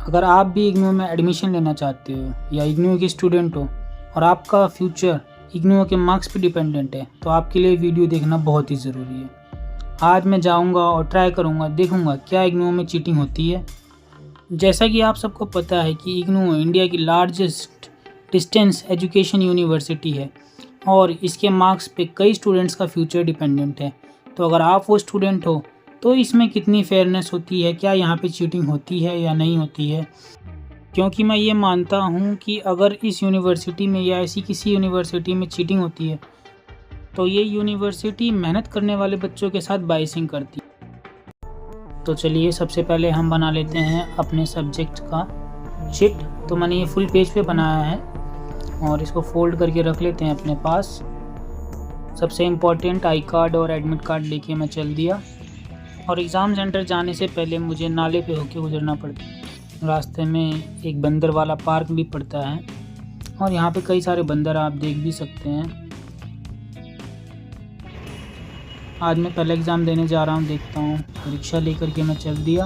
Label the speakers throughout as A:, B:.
A: अगर आप भी इग्नू में एडमिशन लेना चाहते हो या इग्नू के स्टूडेंट हो और आपका फ्यूचर इग्नू के मार्क्स पे डिपेंडेंट है तो आपके लिए वीडियो देखना बहुत ही ज़रूरी है। आज मैं जाऊंगा और ट्राई करूंगा, देखूंगा क्या इग्नू में चीटिंग होती है। जैसा कि आप सबको पता है कि इग्नू इंडिया की लार्जेस्ट डिस्टेंस एजुकेशन यूनिवर्सिटी है और इसके मार्क्स पे कई स्टूडेंट्स का फ्यूचर डिपेंडेंट है। तो अगर आप वो स्टूडेंट हो तो इसमें कितनी फेयरनेस होती है, क्या यहाँ पे चीटिंग होती है या नहीं होती है। क्योंकि मैं ये मानता हूँ कि अगर इस यूनिवर्सिटी में या ऐसी किसी यूनिवर्सिटी में चीटिंग होती है तो ये यूनिवर्सिटी मेहनत करने वाले बच्चों के साथ बाइसिंग करती है। तो चलिए सबसे पहले हम बना लेते हैं अपने सब्जेक्ट का शीट। तो मैंने ये फुल पेज पे बनाया है और इसको फोल्ड करके रख लेते हैं अपने पास। सबसे इम्पोर्टेंट आई कार्ड और एडमिट कार्ड लेके मैं चल दिया और एग्ज़ाम सेंटर जाने से पहले मुझे नाले पे होके गुजरना पड़ता है। रास्ते में एक बंदर वाला पार्क भी पड़ता है और यहाँ पे कई सारे बंदर आप देख भी सकते हैं। आज मैं पहला एग्ज़ाम देने जा रहा हूँ, देखता हूँ। रिक्शा लेकर के मैं चल दिया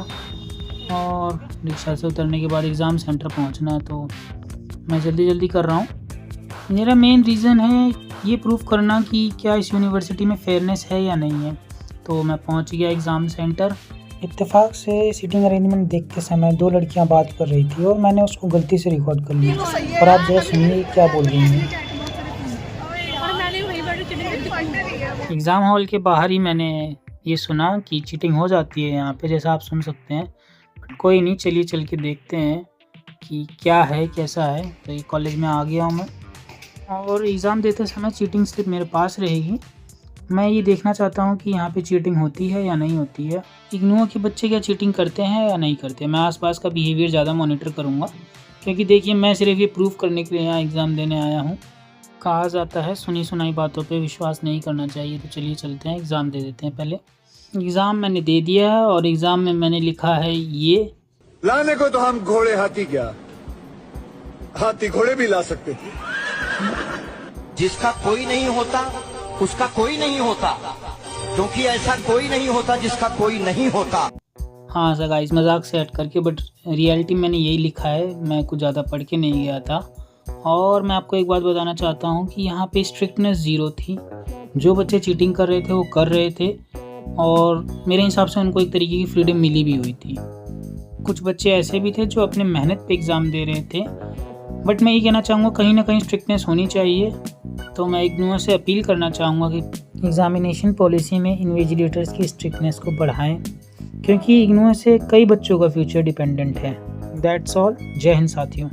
A: और रिक्शा से उतरने के बाद एग्ज़ाम सेंटर पहुँचना है तो मैं जल्दी कर रहा हूँ। मेरा मेन रीज़न है ये प्रूफ करना कि क्या इस यूनिवर्सिटी में फेयरनेस है या नहीं है। तो मैं पहुँच गया एग्ज़ाम सेंटर। इत्तेफाक से सीटिंग अरेंजमेंट देखते समय दो लड़कियां बात कर रही थी और मैंने उसको गलती से रिकॉर्ड कर लिया। और आप जरा सुनिए क्या बोल रही हैं। एग्ज़ाम हॉल के बाहर ही मैंने ये सुना कि चीटिंग हो जाती है यहाँ पे, जैसा आप सुन सकते हैं। बट कोई नहीं, चलिए चल के देखते हैं कि क्या है कैसा है। तो ये कॉलेज में आ गया हूँ मैं और एग्ज़ाम देते समय चीटिंग स्लिप मेरे पास रहेगी। मैं ये देखना चाहता हूँ कि यहाँ पे चीटिंग होती है या नहीं होती है। इग्नू के बच्चे क्या चीटिंग करते हैं या नहीं करते। मैं आसपास का बिहेवियर ज़्यादा मॉनिटर करूँगा क्योंकि देखिए मैं सिर्फ ये प्रूफ करने के लिए यहाँ एग्ज़ाम देने आया हूँ। कहा जाता है सुनी सुनाई बातों पे विश्वास नहीं करना चाहिए। तो चलिए चलते हैं, एग्ज़ाम दे देते हैं। पहले एग्ज़ाम मैंने दे दिया है और एग्ज़ाम में मैंने लिखा है ये
B: लाने को तो हम घोड़े हाथी क्या हाथी घोड़े भी ला सकते थे।
C: जिसका कोई नहीं होता उसका कोई नहीं होता, क्योंकि ऐसा कोई नहीं होता जिसका कोई नहीं होता।
A: हाँ सर गाइस, मजाक से हट करके बट रियलिटी मैंने यही लिखा है। मैं कुछ ज़्यादा पढ़ के नहीं गया था। और मैं आपको एक बात बताना चाहता हूँ कि यहाँ पे स्ट्रिक्टनेस ज़ीरो थी। जो बच्चे चीटिंग कर रहे थे वो कर रहे थे और मेरे हिसाब से उनको एक तरीके की फ्रीडम मिली भी हुई थी। कुछ बच्चे ऐसे भी थे जो अपने मेहनत पे एग्ज़ाम दे रहे थे। बट मैं ये कहना चाहूँगा कहीं ना कहीं स्ट्रिक्टनेस होनी चाहिए। तो मैं इग्नू से अपील करना चाहूँगा कि एग्ज़ामिनेशन पॉलिसी में इन्विजिलेटर्स की स्ट्रिक्टनेस को बढ़ाएं क्योंकि इग्नू से कई बच्चों का फ्यूचर डिपेंडेंट है। That's all. जय हिंद साथियों।